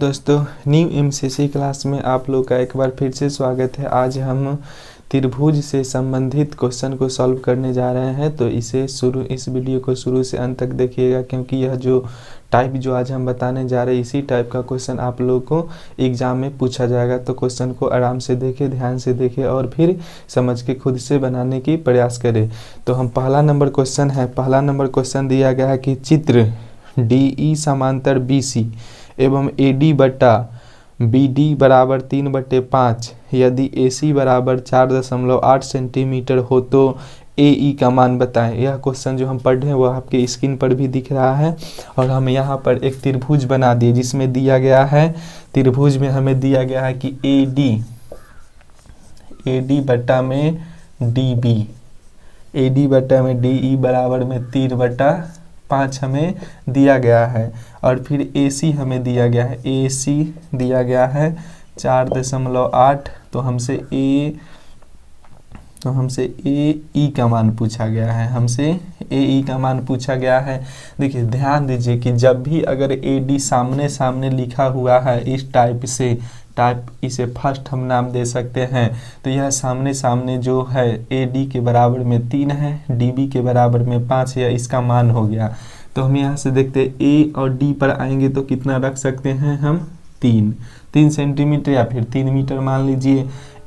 दोस्तों, new MCC class में आप लोग का एक बार फिर से स्वागत है। आज हम त्रिभुज से संबंधित क्वेश्चन को सॉल्व करने जा रहे हैं। तो इस वीडियो को शुरू से अंत तक देखिएगा, क्योंकि यह जो टाइप जो आज हम बताने जा रहे हैं इसी टाइप का क्वेश्चन आप लोगों को एग्जाम में पूछा जाएगा। तो क्वेश्चन को आराम से देखें, ध्यान से देखें और फिर समझ के खुद से बनाने की प्रयास करें। तो हम पहला नंबर क्वेश्चन दिया गया है कि चित्र DE समांतर BC एवं AD बटा BD बराबर 3/5 यदि AC बराबर 4.8 सेंटीमीटर हो तो AE का मान बताएं। यह क्वेश्चन जो हम पढ़ रहे हैं वह आपके स्क्रीन पर भी दिख रहा है। और हम यहाँ पर एक त्रिभुज बना दिए जिसमें दिया गया है, त्रिभुज में हमें दिया गया है कि AD बटा में DE बराबर में 3/5 हमें दिया गया है। और फिर AC हमें दिया गया है, AC दिया गया है 4.8। तो हमसे AE का मान पूछा गया है, देखिए ध्यान दीजिए कि जब भी अगर AD सामने सामने लिखा हुआ है इस टाइप इसे फर्स्ट हम नाम दे सकते हैं। तो यह सामने सामने जो है AD के बराबर में 3 है, DB के बराबर में 5 है, इसका मान हो गया। तो हम यहाँ से देखते हैं A और D पर आएंगे तो कितना रख सकते हैं हम 3 सेंटीमीटर या फिर 3 मीटर मान लीजिए।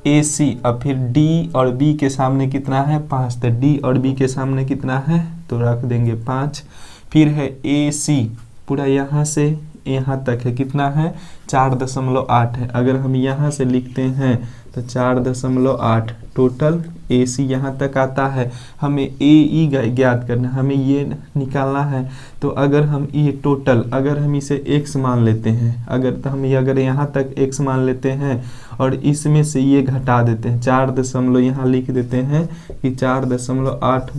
AC और फिर D और B के सामने कितना है 5, तो D और B के सामने कितना है तो रख देंगे 5। फिर है AC पूरा यहाँ से यहाँ तक है, कितना है 4.8 है। अगर हम यहाँ से लिखते हैं तो 4.8 टोटल AC यहाँ तक आता है। हमें AE ज्ञात करना, हमें ये निकालना है। तो अगर हम ये टोटल अगर हम इसे x मान लेते हैं, अगर यहाँ तक x मान लेते हैं और इसमें से ये घटा देते हैं, 4 यहाँ लिख देते हैं कि 4.8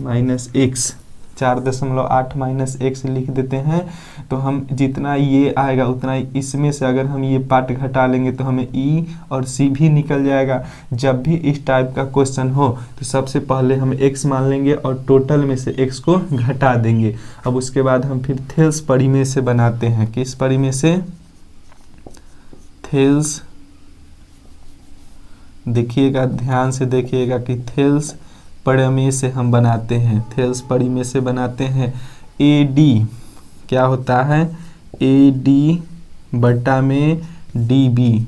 माइनस x लिख देते हैं। तो हम जितना ये आएगा उतना इसमें से अगर हम ये पार्ट घटा लेंगे तो हमें E और C भी निकल जाएगा। जब भी इस टाइप का क्वेश्चन हो तो सबसे पहले हम x मान लेंगे और टोटल में से x को घटा देंगे। अब उसके बाद हम फिर थेल्स परिमेय से बनाते हैं। किस परिमेय से? थेल्स, देखिएगा ध्यान से देखिएगा कि थेल्स परिमेय से हम बनाते हैं। थेल्स परिमेय से बनाते हैं। AD क्या होता है, AD बटा में DB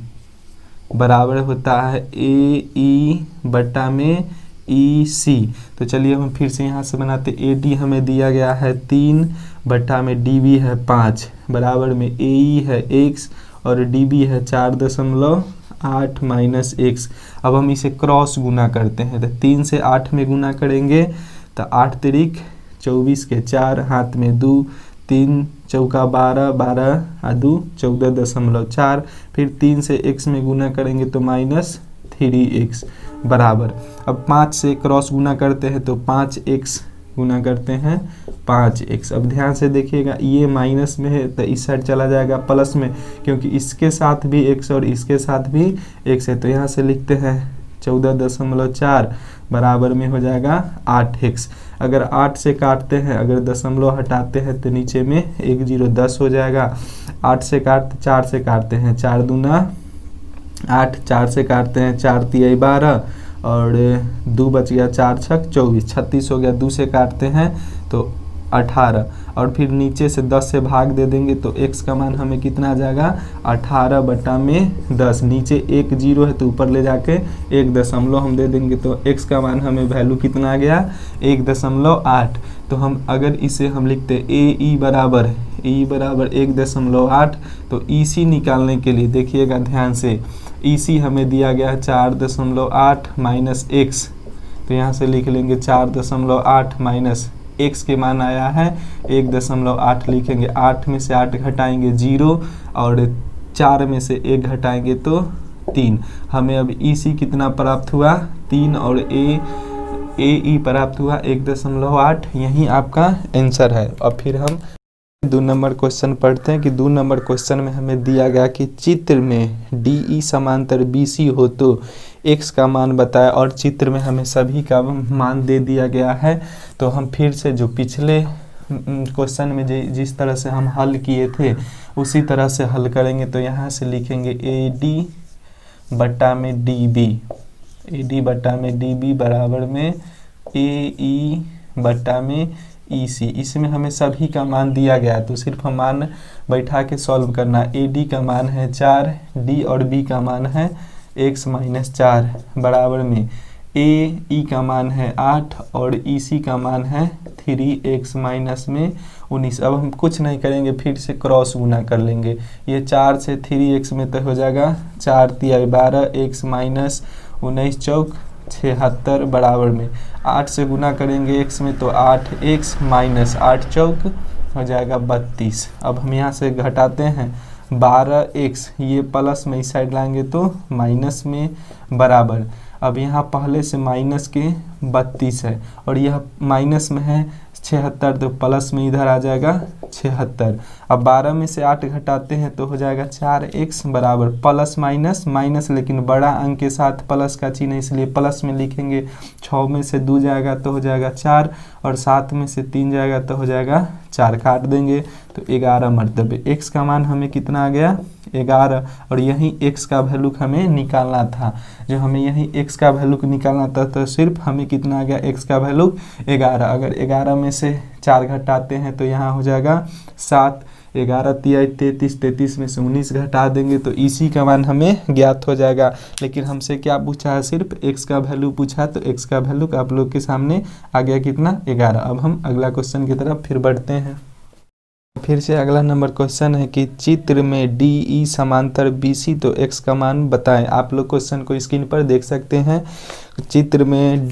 बराबर होता है AE बटा में EC। तो चलिए हम फिर से यहाँ से बनाते। AD हमें दिया गया है 3 बटा में DB है 5 बराबर में AE है x और DB है 4.8 माइनस x। अब हम इसे क्रॉस गुना करते हैं। तो 3 से 8 में गुना करेंगे तो 8 तिरिक 24 के 4 हाथ में 2, 3 चौका 12, 12 और 2 14.4। फिर 3 से x में गुना करेंगे तो -3x बराबर। अब 5 से क्रॉस गुना करते हैं तो 5x गुना करते हैं 5x। अब ध्यान से देखिएगा ये माइनस में है तो इस साइड चला जाएगा प्लस में, क्योंकि इसके साथ भी x और इसके साथ भी x है। तो यहाँ से लिखते हैं 14.4 बराबर में हो जाएगा 8x। अगर 8 से काटते हैं, अगर दशमलव हटाते हैं तो नीचे में 1 0 10 हो जाएगा। 8 से काटते 4 से काटते हैं 4 दूना 8, 4 से काटते हैं 4 तिया 12 और 2 बच गया 4 छक 24, 36 हो गया। 2 से काटते हैं तो 18 और फिर नीचे से 10 से भाग दे देंगे तो x का मान हमें कितना आ जाएगा 18 बटा में 10। नीचे 1 0 है तो ऊपर ले जाके 1 दशमलव हम दे देंगे तो x का मान हमें वैल्यू कितना आ गया 1.8। तो हम अगर इसे हम लिखते AE बराबर 1.8 तो EC निकालने के लिए देखिएगा ध्यान से, EC हमें दिया गया है 4.8 माइनस x। तो यहाँ से लिख लेंगे 4.8 माइनस x के मान आया है 1.8 लिखेंगे। 8 में से 8 घटाएंगे 0 और 4 में से 1 घटाएंगे तो 3। हमें अब EC कितना प्राप्त हुआ 3 और AE प्राप्त हुआ 1.8। यही आपका आंसर है। अब फिर हम 2 नंबर क्वेश्चन पढ़ते हैं कि 2 नंबर क्वेश्चन में हमें दिया गया कि चित्र में DE समांतर BC हो तो x का मान बताया और चित्र में हमें सभी का मान दे दिया गया है। तो हम फिर से जो पिछले क्वेश्चन में जिस तरह से हम हल किए थे उसी तरह से हल करेंगे। तो यहाँ से लिखेंगे AD बट्टा में DB, AD बट्टा में DB बराबर में AE बट्टा में EC। इसमें हमें सभी का मान दिया गया है तो सिर्फ हम मान बैठा के सॉल्व करना। AD का मान है 4, D और B का मान है x माइनस 4 बराबर में AE का मान है 8 और EC का मान है 3x माइनस में 19। अब हम कुछ नहीं करेंगे, फिर से क्रॉस गुना कर लेंगे। ये 4 से 3x में तो हो जाएगा 4 तिया 12, x माइनस 19 चौक 76 बराबर में 8 से गुना करेंगे x में तो 8x माइनस 8 चौक हो जाएगा 32। अब हम यहाँ से घटाते हैं 12x, ये प्लस में इस साइड लाएंगे तो माइनस में बराबर। अब यहाँ पहले से माइनस के 32 है और यह माइनस में है 76 तो प्लस में इधर आ जाएगा 76। अब 12 में से 8 घटाते हैं तो हो जाएगा 4x बराबर प्लस माइनस माइनस, लेकिन बड़ा अंक के साथ प्लस का चिन्ह इसलिए प्लस में लिखेंगे। 6 में से 2 जाएगा तो हो जाएगा 4 और 7 में से 3 जाएगा तो हो जाएगा 4, काट देंगे तो 11 मरतबे। x का मान हमें कितना आ गया 11 और यही x का वैल्यू हमें निकालना था। जो हमें यही x का वैल्यू निकालना था तो सिर्फ हमें कितना आ गया x का वैल्यू 11। अगर 11 में से 4 घटाते हैं तो यहाँ हो जाएगा 7, 11 तिया 33, 33 में से 19 घटा देंगे तो इसी का मान हमें ज्ञात हो जाएगा। लेकिन हमसे क्या पूछा है, सिर्फ x का वैल्यू पूछा तो x का वैल्यू आप लोग के सामने आ गया कितना 11। अब हम अगला क्वेश्चन की तरफ फिर बढ़ते हैं। फिर से अगला नंबर क्वेश्चन है कि चित्र में DE समांतर BC तो x का मान बताएं। आप लोग क्वेश्चन को स्क्रीन पर देख सकते हैं। चित्र में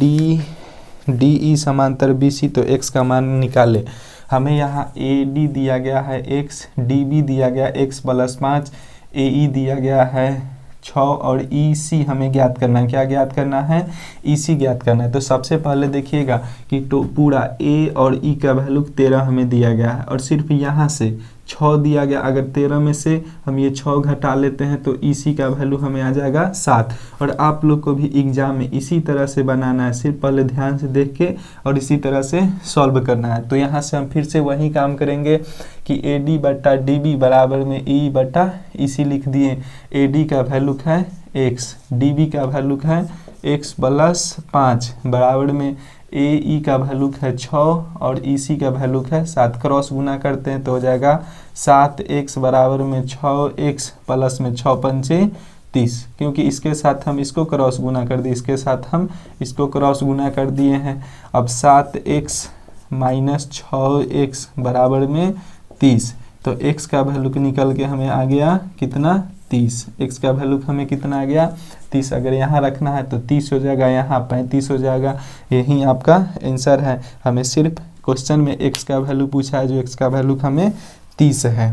DE समांतर BC तो x का मान निकाले। हमें यहाँ AD दिया गया है x, DB दिया गया x प्लस 5, AE दिया गया है 6 और EC हमें ज्ञात करना है। क्या ज्ञात करना है, EC ज्ञात करना है। तो सबसे पहले देखिएगा कि तो पूरा A और E का वैल्यू 13 हमें दिया गया है और सिर्फ यहाँ से 6 दिया गया। अगर 13 में से हम ये 6 घटा लेते हैं तो EC का वैल्यू हमें आ जाएगा 7। और आप लोग को भी एग्जाम में इसी तरह से बनाना है, सिर्फ पहले ध्यान से देख के और इसी तरह से सॉल्व करना है। तो यहाँ से हम फिर से वही काम करेंगे कि AD बट्टा DB बराबर में E बट्टा EC लिख दिए। AD का वैल्यू है x, DB का वैल्यू है x प्लस 5 बराबर में AE का वैल्यू है 6 और EC का वैल्यू है 7। क्रॉस गुना करते हैं तो हो जाएगा 7x बराबर में 6x प्लस में 6 पंचे 30, क्योंकि इसके साथ हम इसको क्रॉस गुना कर दिए, इसके साथ हम इसको क्रॉस गुना कर दिए हैं। अब 7x माइनस 6x बराबर में 30, तो x का वैल्यू निकल के हमें आ गया कितना 30। x का वैल्यू हमें कितना आ गया 30। अगर यहाँ रखना है तो 30 हो जाएगा, यहाँ 35 हो जाएगा। यही आपका आंसर है। हमें सिर्फ क्वेश्चन में x का वैल्यू पूछा है, जो x का वैल्यू हमें 30 है।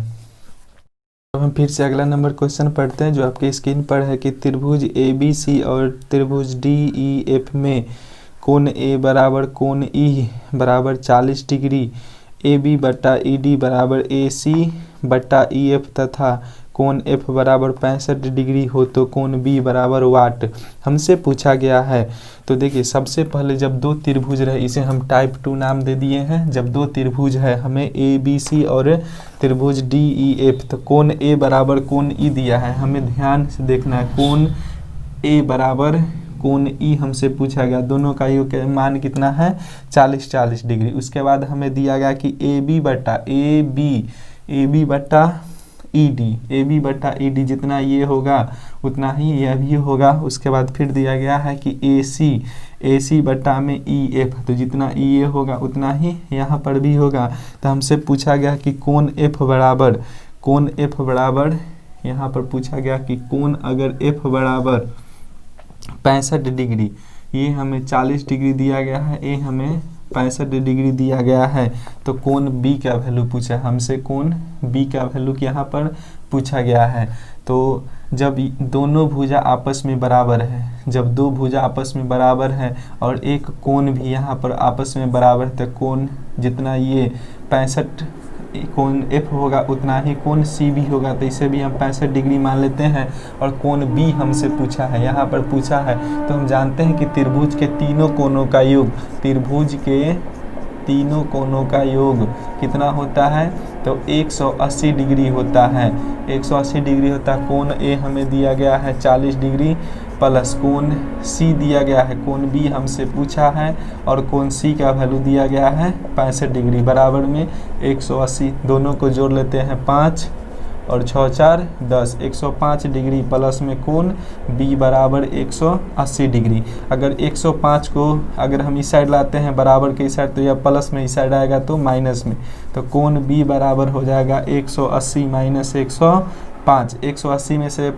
तो हम फिर से अगला नंबर क्वेश्चन पढ़ते हैं जो आपके स्क्रीन पर है कि त्रिभुज ABC और त्रिभुज DEF में कोण A बराबर कोण E बराबर 40 डिग्री, AB बट्टा ED बराबर AC बट्टा EF तथा कोण F बराबर 65 डिग्री हो तो कोण B बराबर वाट हमसे पूछा गया है। तो देखिए सबसे पहले जब दो त्रिभुज रहे, इसे हम टाइप 2 नाम दे दिए हैं। जब दो त्रिभुज है, हमें ABC और त्रिभुज DEF, तो कोण A बराबर कोण E दिया है। हमें ध्यान से देखना है, कोण A बराबर कोण E हमसे पूछा गया। दोनों का योग का मान कितना है 40 डिग्री। उसके बाद हमें दिया गया कि AB बट्टा ED बट्टा ED जितना ये होगा उतना ही यह भी होगा। उसके बाद फिर दिया गया है कि AC बट्टा में EF, तो जितना ये होगा उतना ही यहाँ पर भी होगा। तो हमसे पूछा गया कि कोण F बराबर यहाँ पर पूछा गया कि कोण अगर F बराबर 65 डिग्री, ये हमें 40 डिग्री दिया गया है, ये हमें 65 डिग्री दिया गया है, तो कोण B का वैल्यू पूछा हमसे। कोण B का वैल्यू यहाँ पर पूछा गया है। तो जब दोनों भुजा आपस में बराबर है, जब दो भुजा आपस में बराबर है और एक कोण भी यहाँ पर आपस में बराबर है, तो कोण जितना ये 65 कोण F होगा उतना ही कोण C भी होगा। तो इसे भी हम 65 डिग्री मान लेते हैं। और कोण B हमसे पूछा है, यहाँ पर पूछा है, तो हम जानते हैं कि त्रिभुज के तीनों कोणों का योग, त्रिभुज के तीनों कोणों का योग कितना होता है, तो 180 डिग्री होता है। 180 डिग्री होता है। कोण ए हमें दिया गया है 40 डिग्री प्लस कोण सी दिया गया है, कोण बी हमसे पूछा है और कोण सी का वैल्यू दिया गया है 65 डिग्री, बराबर में 180। दोनों को जोड़ लेते हैं 5 और 6 4 10, 105 डिग्री प्लस में कोण बी बराबर 180 डिग्री। अगर 105 को अगर हम इस साइड लाते हैं बराबर के इस साइड, तो यह प्लस में इस साइड आएगा तो माइनस में, तो कोण बी बराबर हो जाएगा 180 माइनस 105। 180 में से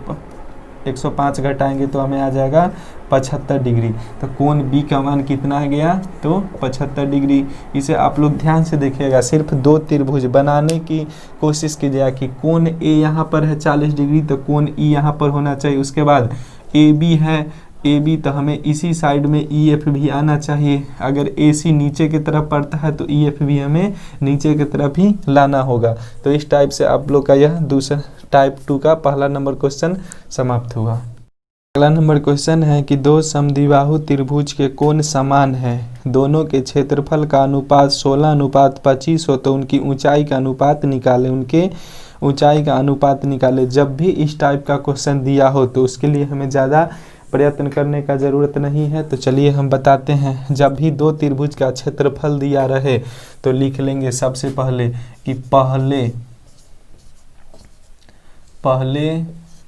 105 घटाएंगे तो हमें आ जाएगा 75 डिग्री। तो कोण बी का मान कितना गया, तो 75 डिग्री। इसे आप लोग ध्यान से देखिएगा, सिर्फ दो त्रिभुज बनाने की कोशिश कीजिएगा कि कोण ए यहाँ पर है 40 डिग्री, तो कोण ई यहाँ पर होना चाहिए। उसके बाद ए बी है, ए बी तो हमें इसी साइड में ई एफ भी आना चाहिए। अगर ए सी नीचे की तरफ पड़ता है तो ई एफ भी हमें नीचे की तरफ ही लाना होगा। तो इस टाइप से आप लोग का यह दूसरा टाइप 2 का पहला नंबर क्वेश्चन समाप्त हुआ। अगला नंबर क्वेश्चन है कि दो समद्विबाहु त्रिभुज के कोण समान है, दोनों के क्षेत्रफल का अनुपात 16:25 हो, तो उनकी ऊंचाई का अनुपात निकालें। उनके ऊंचाई का अनुपात निकालें। जब भी इस टाइप का क्वेश्चन दिया हो तो उसके लिए हमें ज़्यादा प्रयत्न करने का ज़रूरत नहीं है। तो चलिए हम बताते हैं। जब भी दो त्रिभुज का क्षेत्रफल दिया रहे तो लिख लेंगे सबसे पहले कि पहले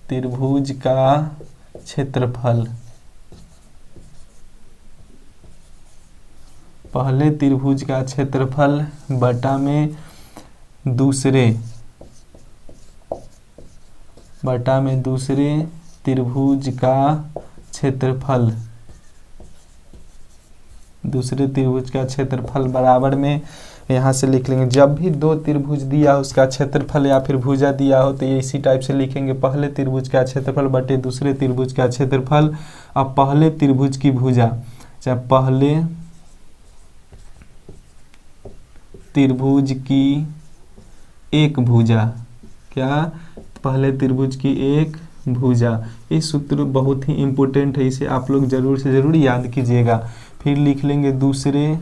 त्रिभुज का क्षेत्रफल, पहले त्रिभुज का क्षेत्रफल बटा में दूसरे त्रिभुज का क्षेत्रफल, दूसरे त्रिभुज का क्षेत्रफल बराबर में यहाँ से लिख लेंगे। जब भी दो त्रिभुज दिया हो उसका क्षेत्रफल या फिर भुजा दिया हो तो ये इसी टाइप से लिखेंगे, पहले त्रिभुज का क्षेत्रफल बटे दूसरे त्रिभुज का क्षेत्रफल। अब पहले त्रिभुज की भुजा, चाहे पहले त्रिभुज की एक भुजा, क्या पहले त्रिभुज की एक भुजा। इस सूत्र बहुत ही इम्पोर्टेंट है, इसे आप लोग जरूर से जरूर याद कीजिएगा। फिर लिख लेंगे दूसरे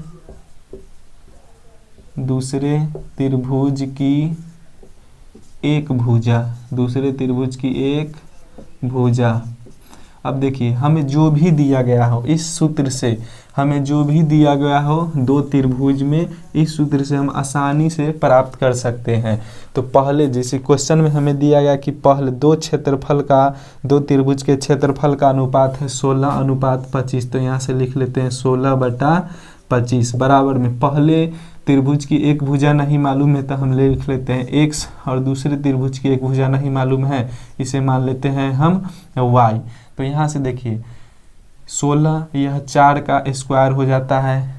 त्रिभुज की एक भुजा, दूसरे त्रिभुज की एक भुजा। अब देखिए हमें जो भी दिया गया हो इस सूत्र से, हमें जो भी दिया गया हो दो त्रिभुज में, इस सूत्र से हम आसानी से प्राप्त कर सकते हैं। तो पहले जैसे क्वेश्चन में हमें दिया गया कि पहले दो त्रिभुज के क्षेत्रफल का अनुपात है 16:25, तो यहाँ से लिख लेते हैं 16/25 बराबर में पहले त्रिभुज की एक भुजा नहीं मालूम है तो हम लिख लेते हैं x, और दूसरे त्रिभुज की एक भुजा नहीं मालूम है, इसे मान लेते हैं हम y। तो यहाँ से देखिए 16, यह 4 का स्क्वायर हो जाता है,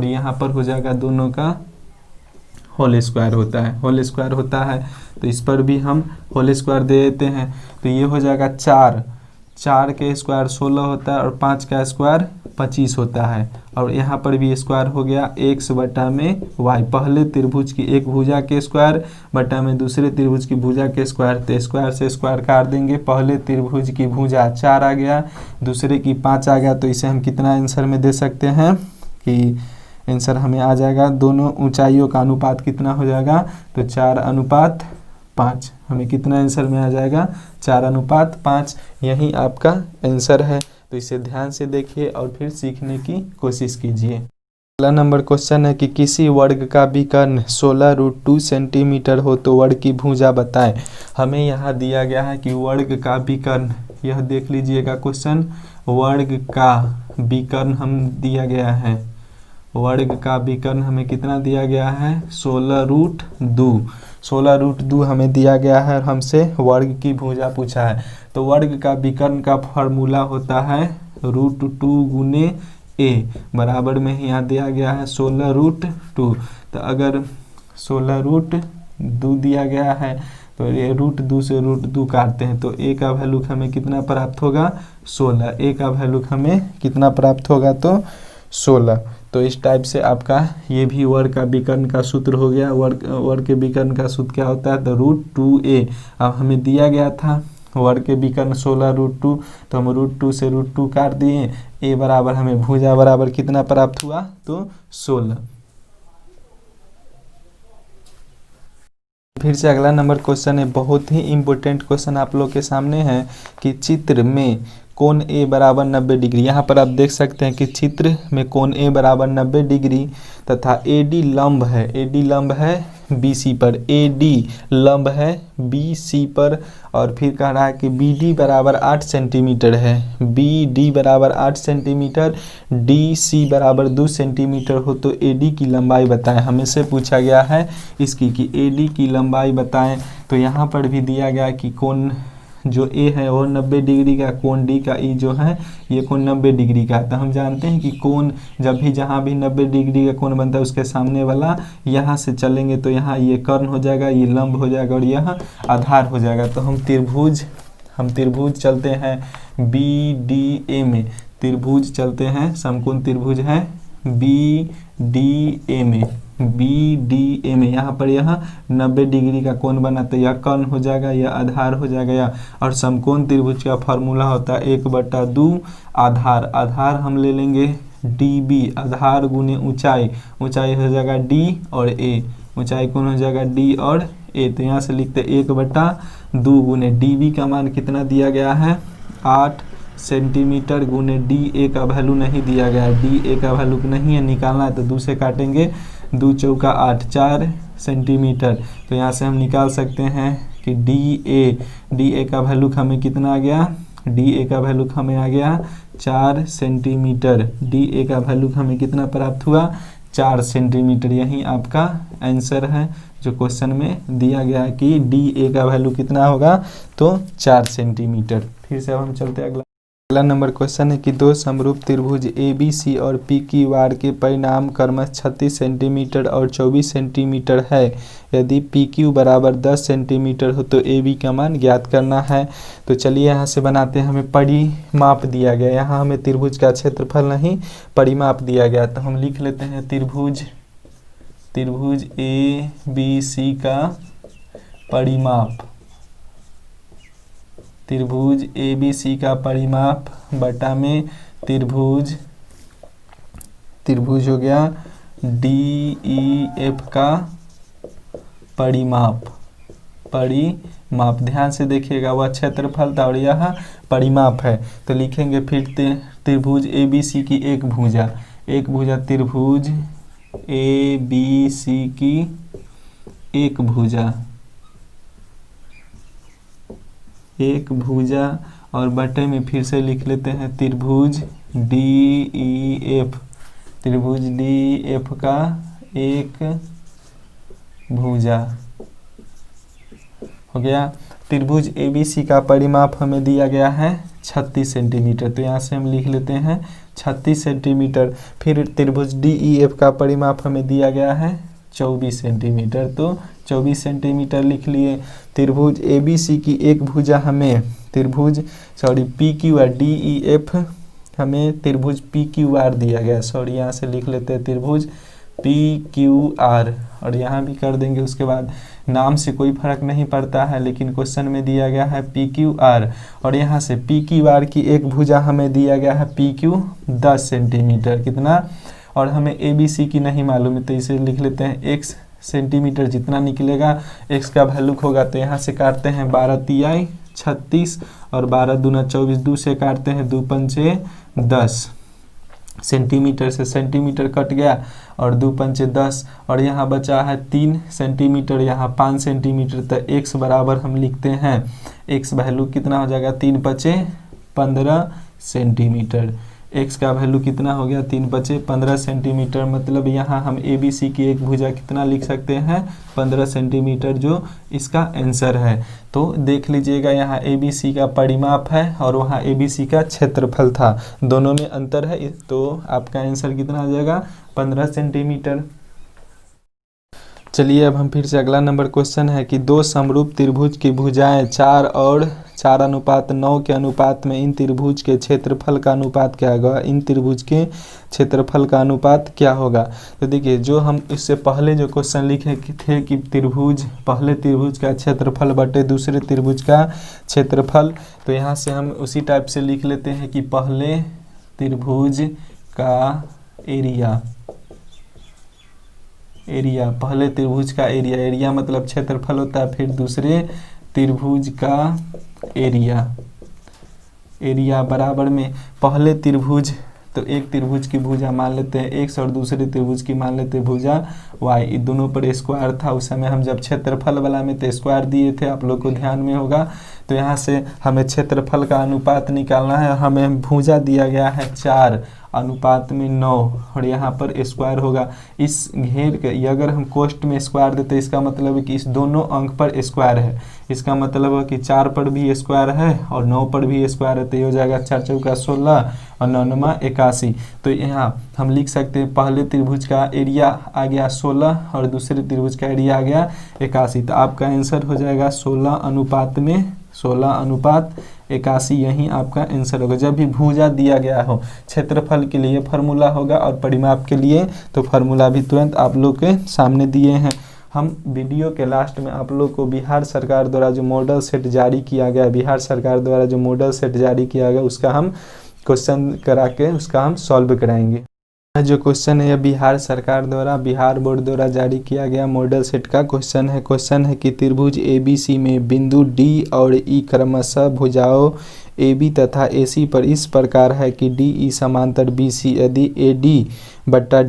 यहाँ पर हो जाएगा दोनों का होल स्क्वायर होता है, तो इस पर भी हम होल स्क्वायर दे देते हैं। तो ये हो जाएगा 4 के स्क्वायर 16 होता है और 5 का स्क्वायर 25 होता है, और यहाँ पर भी स्क्वायर हो गया x बटा में y। पहले त्रिभुज की एक भुजा के स्क्वायर बटा में दूसरे त्रिभुज की भुजा के स्क्वायर, तो स्क्वायर से स्क्वायर काट देंगे। पहले त्रिभुज की भुजा 4 आ गया, दूसरे की 5 आ गया, तो इसे हम कितना आंसर में दे सकते हैं कि आंसर हमें आ जाएगा, दोनों ऊंचाइयों का अनुपात कितना हो जाएगा, तो 4:5। हमें कितना आंसर में आ जाएगा, 4:5। यही आपका आंसर है। तो इसे ध्यान से देखिए और फिर सीखने की कोशिश कीजिए। अगला नंबर क्वेश्चन है कि किसी वर्ग का विकर्ण 16√2 सेंटीमीटर हो तो वर्ग की भुजा बताएं। हमें यहाँ दिया गया है कि वर्ग का विकर्ण, यह देख लीजिएगा क्वेश्चन, वर्ग का विकर्ण हम दिया गया है, वर्ग का विकर्ण हमें कितना दिया गया है, 16√2 हमें दिया गया है और हमसे वर्ग की भुजा पूछा है। तो वर्ग का विकर्ण का फॉर्मूला होता है √2 गुने a, बराबर में ही यहाँ दिया गया है 16√2। तो अगर 16√2 दिया गया है तो ये √2 से √2 काटते हैं तो a का वैल्यू हमें कितना प्राप्त होगा, 16। a का वैल्यू हमें कितना प्राप्त होगा, तो 16। तो इस टाइप से आपका ये भी वर्ग का विकर्ण का सूत्र हो गया। वर्ग के विकर्ण का सूत्र क्या होता है, तो √2a। अब हमें दिया गया था वर्ग के विकर्ण 16√2, तो हम √2 से √2 काट दिए। ए बराबर हमें भुजा बराबर कितना प्राप्त हुआ, तो 16। फिर से अगला नंबर क्वेश्चन है, बहुत ही इम्पोर्टेंट क्वेश्चन आप लोग के सामने है कि चित्र में कोण ए बराबर 90 डिग्री। यहाँ पर आप देख सकते हैं कि चित्र में कोण ए बराबर 90 डिग्री तथा AD लंब है, AD लंब है BC पर, AD लंब है BC पर, और फिर कह रहा है कि BD बराबर 8 सेंटीमीटर है, BD बराबर 8 सेंटीमीटर, DC बराबर 2 सेंटीमीटर हो तो AD की लंबाई बताएं। हमें से पूछा गया है इसकी कि AD की लंबाई बताएं। तो यहाँ पर भी दिया गया कि कोण जो A है वो 90 डिग्री का, कोण D का E जो है ये कोण 90 डिग्री का है। तो हम जानते हैं कि कोण जब भी जहाँ भी 90 डिग्री का कोण बनता है उसके सामने वाला यहाँ से चलेंगे तो यहाँ ये कर्ण हो जाएगा, ये लंब हो जाएगा और यह आधार हो जाएगा। तो हम त्रिभुज चलते हैं BDA में, त्रिभुज चलते हैं, समकोण त्रिभुज है BDA में, BDA में यहाँ पर यह 90 डिग्री का कोण बना तो यह कर्ण हो जाएगा, यह आधार हो जाएगा। और समकोण त्रिभुज का फॉर्मूला होता है 1/2 आधार, आधार हम ले लेंगे DB, आधार गुने ऊंचाई, ऊंचाई हो जाएगा D और A, ऊंचाई कौन हो जाएगा D और A। तो यहाँ से लिखते 1/2 गुने DB का मान कितना दिया गया है 8 सेंटीमीटर गुने DA का वैल्यू नहीं दिया गया है, DA का वैल्यू नहीं है, निकालना है तो 2 से काटेंगे, 2 चौका 8, 4 सेंटीमीटर। तो यहाँ से हम निकाल सकते हैं कि DA का वैल्यू हमें कितना आ गया, DA का वैल्यू हमें आ गया 4 सेंटीमीटर, DA का वैल्यू हमें कितना प्राप्त हुआ 4 सेंटीमीटर। यही आपका आंसर है जो क्वेश्चन में दिया गया है कि DA का वैल्यू कितना होगा, तो 4 सेंटीमीटर। फिर से अब हम चलते हैं अगला नंबर क्वेश्चन है कि दो समरूप त्रिभुज ABC और PQR के परिणाम क्रमशः 36 सेंटीमीटर और 24 सेंटीमीटर है। यदि PQ बराबर 10 सेंटीमीटर हो तो AB का मान ज्ञात करना है। तो चलिए यहाँ से बनाते हैं, हमें परिमाप दिया गया, यहाँ हमें त्रिभुज का क्षेत्रफल नहीं परिमाप दिया गया। तो हम लिख लेते हैं त्रिभुज ABC का परिमाप, त्रिभुज ABC का परिमाप बटा में त्रिभुज हो गया DEF का परिमाप। ध्यान से देखिएगा, वह क्षेत्रफल था और यह परिमाप है। तो लिखेंगे फिर त्रिभुज ABC की एक भुजा त्रिभुज ABC की एक भुजा और बटे में फिर से लिख लेते हैं त्रिभुज DEF का एक भुजा हो गया। त्रिभुज ABC का परिमाप हमें दिया गया है 36 सेंटीमीटर, तो यहाँ से हम लिख लेते हैं 36 सेंटीमीटर। फिर त्रिभुज DEF का परिमाप हमें दिया गया है 24 सेंटीमीटर, तो 24 सेंटीमीटर लिख लिए। त्रिभुज ABC की एक भुजा हमें PQ और DEF हमें त्रिभुज PQR दिया गया, यहाँ से लिख लेते हैं त्रिभुज PQR और यहाँ भी कर देंगे। उसके बाद नाम से कोई फर्क नहीं पड़ता है, लेकिन क्वेश्चन में दिया गया है PQR और यहाँ से PQR की एक भुजा हमें दिया गया है PQ 10 सेंटीमीटर कितना, और हमें ABC की नहीं मालूम है, तो इसे लिख लेते हैं x सेंटीमीटर जितना निकलेगा x का वैल्यू होगा। तो यहाँ से काटते हैं 12 तिहाई 36 और 12 दूना 24, 2 से काटते हैं 2 पंचे 10, सेंटीमीटर से सेंटीमीटर कट गया और 2 पंचे 10 और यहाँ बचा है 3 सेंटीमीटर, यहाँ 5 सेंटीमीटर। तो x बराबर हम लिखते हैं x वैल्यू कितना हो जाएगा 3 पचे 15 सेंटीमीटर। x का वैल्यू कितना हो गया 3 पचे 15 सेंटीमीटर, मतलब यहाँ हम ABC की एक भुजा कितना लिख सकते हैं 15 सेंटीमीटर, जो इसका आंसर है। तो देख लीजिएगा यहाँ ABC का परिमाप है और वहाँ ABC का क्षेत्रफल था, दोनों में अंतर है, तो आपका आंसर कितना आ जाएगा 15 सेंटीमीटर। चलिए अब हम फिर से अगला नंबर क्वेश्चन है कि दो समरूप त्रिभुज की भुजाएं 4 और 4:9 के अनुपात में इन त्रिभुज के क्षेत्रफल का अनुपात क्या होगा, इन त्रिभुज के क्षेत्रफल का अनुपात क्या होगा। तो देखिए जो हम इससे पहले जो क्वेश्चन लिखे थे कि त्रिभुज पहले त्रिभुज का क्षेत्रफल बटे दूसरे त्रिभुज का क्षेत्रफल, तो यहाँ से हम उसी टाइप से लिख लेते हैं कि पहले त्रिभुज का एरिया, पहले त्रिभुज का एरिया मतलब क्षेत्रफल होता है, फिर दूसरे त्रिभुज का एरिया बराबर में पहले त्रिभुज, तो एक त्रिभुज की भुजा मान लेते हैं x और दूसरे त्रिभुज की मान लेते हैं भुजा y, दोनों पर स्क्वायर था। उस समय हम जब क्षेत्रफल वाला में तो स्क्वायर दिए थे, आप लोग को ध्यान में होगा। तो यहाँ से हमें क्षेत्रफल का अनुपात निकालना है, हमें भुजा दिया गया है 4 अनुपात में 9 और यहाँ पर स्क्वायर होगा। इस घेर के अगर हम कोष्ठ में स्क्वायर देते इसका मतलब है कि इस दोनों अंक पर स्क्वायर है, इसका मतलब है कि 4 पर भी स्क्वायर है और 9 पर भी स्क्वायर है, तो ये हो जाएगा 4 चौका 16 और 9 9 81। तो यहाँ हम लिख सकते हैं पहले त्रिभुज का एरिया आ गया 16 और दूसरे त्रिभुज का एरिया आ गया 81। तो आपका आंसर हो जाएगा 16 अनुपात 81, यही आपका आंसर होगा। जब भी भुजा दिया गया हो, क्षेत्रफल के लिए फार्मूला होगा और परिमाप के लिए तो फार्मूला भी तुरंत आप लोग के सामने दिए हैं। हम वीडियो के लास्ट में आप लोग को बिहार सरकार द्वारा जो मॉडल सेट जारी किया गया, उसका हम क्वेश्चन करा के उसका हम सॉल्व कराएंगे। जो क्वेश्चन है बिहार सरकार द्वारा, बिहार बोर्ड द्वारा जारी किया गया मॉडल सेट का क्वेश्चन है कि त्रिभुज ABC में बिंदु D और E क्रमशः भुजाओं AB तथा AC पर इस प्रकार है कि DE समांतर BC यदि AD बटा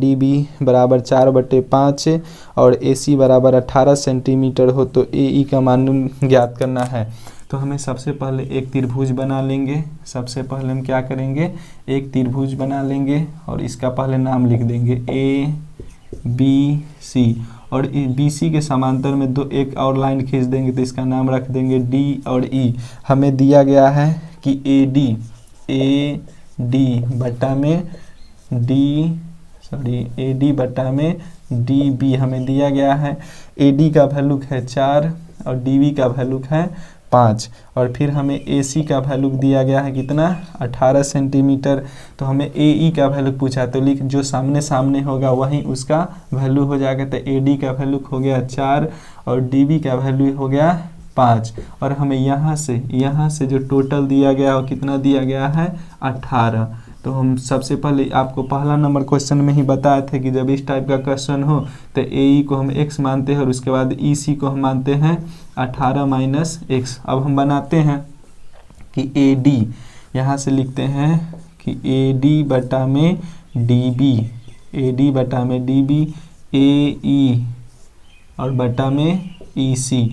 DB बराबर 4/5 और AC बराबर 18 सेंटीमीटर हो तो AE का मान ज्ञात करना है। तो हमें सबसे पहले एक त्रिभुज बना लेंगे। सबसे पहले हम क्या करेंगे, एक त्रिभुज बना लेंगे और इसका पहले नाम लिख देंगे ABC और BC के समांतर में एक और लाइन खींच देंगे तो इसका नाम रख देंगे D और E। हमें दिया गया है कि AD बटा में DB हमें दिया गया है। AD का वैल्यू है 4 और DB का वैल्यू है 5 और फिर हमें AC का वैल्यू दिया गया है कितना, 18 सेंटीमीटर। तो हमें AE का वैल्यू पूछा, तो लिख जो सामने होगा वही उसका वैल्यू हो जाएगा। तो AD का वैल्यू हो गया 4 और DB का वैल्यू हो गया 5 और हमें यहाँ से जो टोटल दिया गया वो कितना दिया गया है, 18। तो हम सबसे पहले आपको पहला नंबर क्वेश्चन में ही बताए थे कि जब इस टाइप का क्वेश्चन हो तो AE को हम x मानते हैं और उसके बाद EC को हम मानते हैं 18 माइनस x। अब हम बनाते हैं कि AD, यहाँ से लिखते हैं कि AD बटा में DB, AE और बटा में EC।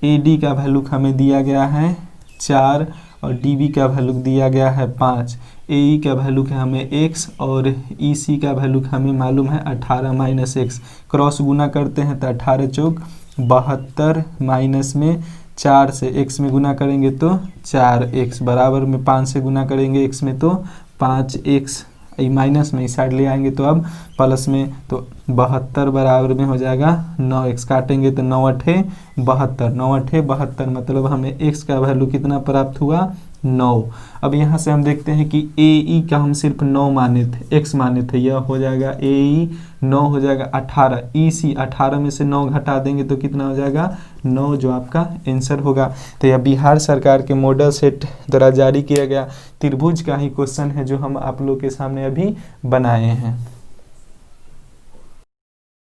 AD का वैल्यू हमें दिया गया है 4 और DB का वैल्यू दिया गया है 5। AE का वैल्यू है हमें x और EC का वैल्यू हमें मालूम है 18 माइनस x। क्रॉस गुना करते हैं तो 18 चौक 72 माइनस में 4 से x में गुना करेंगे तो 4x बराबर में 5 से गुना करेंगे x में तो 5x, माइनस में इस साइड ले आएंगे तो अब प्लस में, तो 72 बराबर में हो जाएगा 9x। काटेंगे तो 9 8 72 मतलब हमें x का वैल्यू कितना प्राप्त हुआ, 9। अब यहाँ से हम देखते हैं कि AE का हम सिर्फ 9 माने थे, x माने थे, यह हो जाएगा AE 9 हो जाएगा 18। EC 18 में से 9 घटा देंगे तो कितना हो जाएगा, 9 जो आपका आंसर होगा। तो यह बिहार सरकार के मॉडल सेट द्वारा जारी किया गया त्रिभुज का ही क्वेश्चन है जो हम आप लोग के सामने अभी बनाए हैं।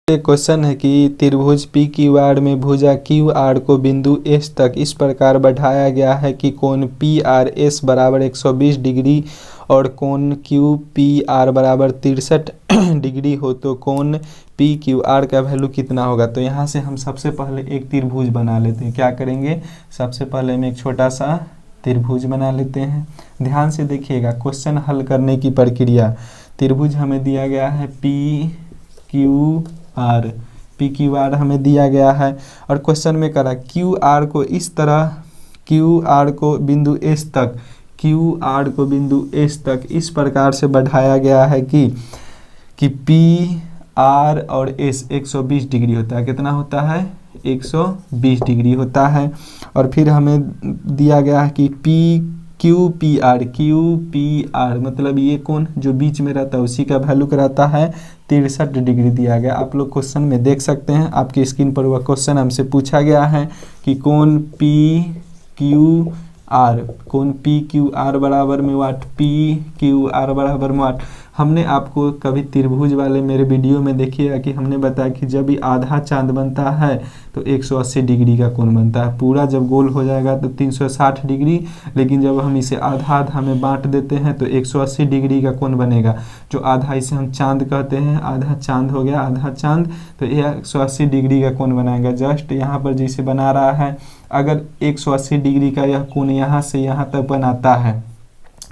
क्वेश्चन है कि त्रिभुज PQR में भुजा QR को बिंदु S तक इस प्रकार बढ़ाया गया है कि कोण PRS बराबर 120 डिग्री और कोण QPR बराबर 63 डिग्री हो तो कोण PQR का वैल्यू कितना होगा। तो यहाँ से हम सबसे पहले एक त्रिभुज बना लेते हैं। क्या करेंगे, सबसे पहले हम एक छोटा सा त्रिभुज बना लेते हैं। ध्यान से देखिएगा क्वेश्चन हल करने की प्रक्रिया। त्रिभुज हमें दिया गया है PQR हमें दिया गया है और क्वेश्चन में करा QR को इस तरह, QR को बिंदु S तक इस प्रकार से बढ़ाया गया है कि PR और S 120 डिग्री होता है। कितना होता है, 120 डिग्री होता है। और फिर हमें दिया गया है कि QPR मतलब ये कोण जो बीच में रहता है उसी का वैल्यू रहता है 63 डिग्री दिया गया। आप लोग क्वेश्चन में देख सकते हैं, आपकी स्क्रीन पर वह क्वेश्चन हमसे पूछा गया है कि कोण PQR बराबर में वाट, PQR बराबर में वाट। हमने आपको कभी त्रिभुज वाले मेरे वीडियो में देखिएगा कि हमने बताया कि जब भी आधा चांद बनता है तो 180 डिग्री का कोण बनता है। पूरा जब गोल हो जाएगा तो 360 डिग्री, लेकिन जब हम इसे आधा आधा में बांट देते हैं तो 180 डिग्री का कोण बनेगा। जो आधा इसे हम चांद कहते हैं, आधा चांद हो गया, आधा चांद, तो यह 180 डिग्री का कोण बनाएगा। जस्ट यहाँ पर जैसे बना रहा है, अगर 180 डिग्री का यह कोण यहाँ से यहाँ तक बनाता है,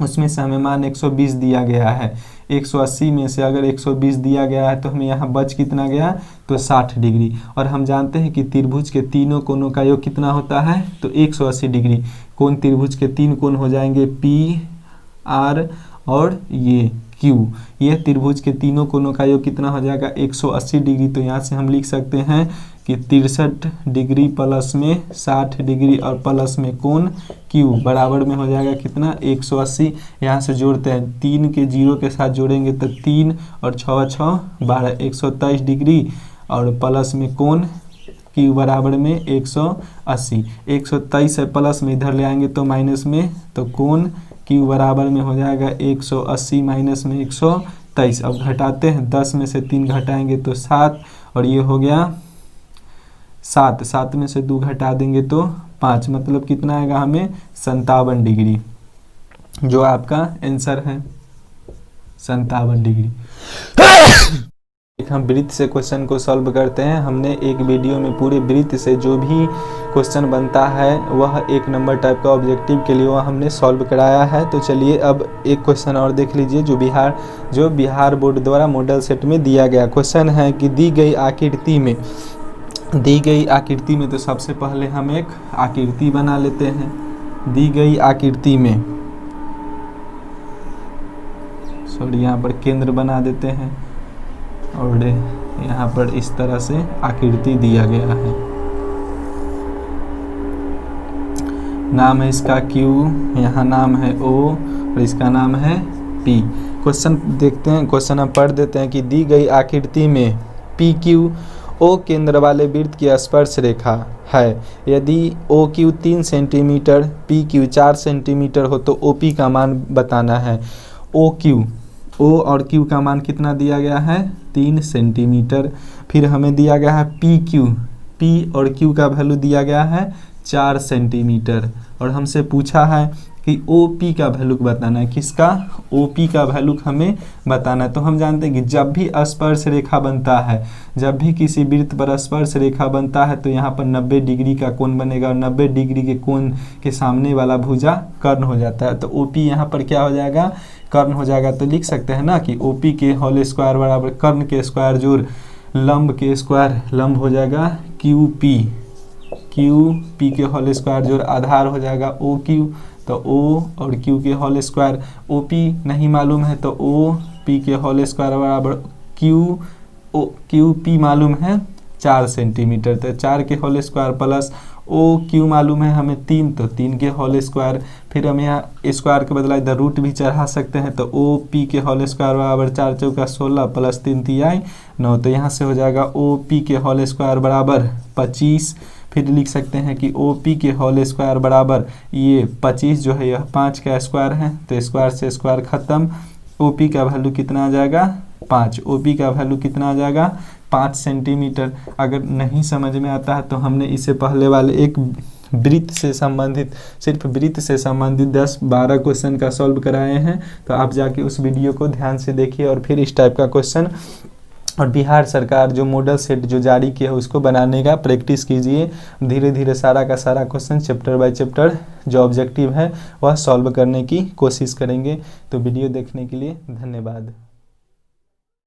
उसमें से हमें मान 120 दिया गया है। 180 में से अगर 120 दिया गया है तो हमें यहाँ बच कितना गया, तो 60 डिग्री। और हम जानते हैं कि त्रिभुज के तीनों कोणों का योग कितना होता है, तो 180 डिग्री। कोण त्रिभुज के तीन कोण हो जाएंगे PR और ये Q। ये त्रिभुज के तीनों कोणों का योग कितना हो जाएगा, 180 डिग्री। तो यहाँ से हम लिख सकते हैं कि 63 डिग्री प्लस में 60 डिग्री और प्लस में कोण Q बराबर में हो जाएगा कितना, 180। यहाँ से जोड़ते हैं, 3 के 0 के साथ जोड़ेंगे तो 3 और 6 6 12, 123 डिग्री और प्लस में कोण Q बराबर में 180। 123 है प्लस में, इधर ले आएंगे तो माइनस में, तो कोण Q बराबर में हो जाएगा 180 माइनस में 123। अब घटाते हैं, 10 में से 3 घटाएंगे तो 7 और ये हो गया 7 में से 2 घटा देंगे तो 5, मतलब कितना आएगा हमें 57 डिग्री, जो आपका आंसर है 57 डिग्री। हम वृत्त से क्वेश्चन को सॉल्व करते हैं। हमने एक वीडियो में पूरे वृत्त से जो भी क्वेश्चन बनता है वह 1 नंबर टाइप का ऑब्जेक्टिव के लिए वह हमने सॉल्व कराया है। तो चलिए अब एक क्वेश्चन और देख लीजिए जो बिहार बोर्ड द्वारा मॉडल सेट में दिया गया क्वेश्चन है कि दी गई आकृति में तो सबसे पहले हम एक आकृति बना लेते हैं। दी गई आकृति में यहाँ पर केंद्र बना देते हैं और यहाँ पर इस तरह से आकृति दिया गया है। नाम है इसका Q, यहाँ नाम है O और इसका नाम है P। क्वेश्चन देखते हैं, क्वेश्चन हम पढ़ देते हैं कि दी गई आकृति में PQ O केंद्र वाले वृत्त की स्पर्श रेखा है। यदि OQ 3 सेंटीमीटर, PQ 4 सेंटीमीटर हो तो OP का मान बताना है। O और Q का मान कितना दिया गया है, 3 सेंटीमीटर। फिर हमें दिया गया है P और Q का वैल्यू दिया गया है 4 सेंटीमीटर और हमसे पूछा है कि OP का वैल्यू बताना है। किसका, OP का वैल्यू हमें बताना है। तो हम जानते हैं कि जब भी स्पर्श रेखा बनता है, जब भी किसी वृत्त पर स्पर्श रेखा बनता है तो यहाँ पर 90 डिग्री का कोण बनेगा और 90 डिग्री के कोण के सामने वाला भुजा कर्ण हो जाता है। तो OP यहाँ पर क्या हो जाएगा, कर्ण हो जाएगा। तो लिख सकते हैं ना कि OP के होल स्क्वायर बराबर कर्ण के स्क्वायर जोड़ लंब के स्क्वायर, लंब हो जाएगा QP के होल स्क्वायर जोड़ आधार हो जाएगा OQ। तो O और Q के होल स्क्वायर, OP नहीं मालूम है तो OP के होल स्क्वायर बराबर QP मालूम है 4 सेंटीमीटर, तो 4 के होल स्क्वायर प्लस OQ मालूम है हमें 3, तो 3 के होल स्क्वायर। फिर हम यहाँ स्क्वायर के बदला इधर रूट भी चढ़ा सकते हैं। तो OP के होल स्क्वायर बराबर 4 चौका 16 प्लस 3 तिहाई 9, तो यहाँ से हो जाएगा OP के होल स्क्वायर बराबर 25। फिर लिख सकते हैं कि OP के होल स्क्वायर बराबर ये 25 जो है यह 5 का स्क्वायर है, तो स्क्वायर से स्क्वायर खत्म। OP का वैल्यू कितना आ जाएगा, 5। OP का वैल्यू कितना आ जाएगा, 5 सेंटीमीटर। अगर नहीं समझ में आता है तो हमने इससे पहले वाले एक वृत्त से संबंधित, सिर्फ वृत्त से संबंधित 10-12 क्वेश्चन का सॉल्व कराए हैं। तो आप जाके उस वीडियो को ध्यान से देखिए और फिर इस टाइप का क्वेश्चन और बिहार सरकार जो मॉडल सेट जो जारी किया है उसको बनाने का प्रैक्टिस कीजिए। धीरे धीरे सारा का सारा क्वेश्चन चैप्टर बाय चैप्टर जो ऑब्जेक्टिव है वह सॉल्व करने की कोशिश करेंगे। तो वीडियो देखने के लिए धन्यवाद।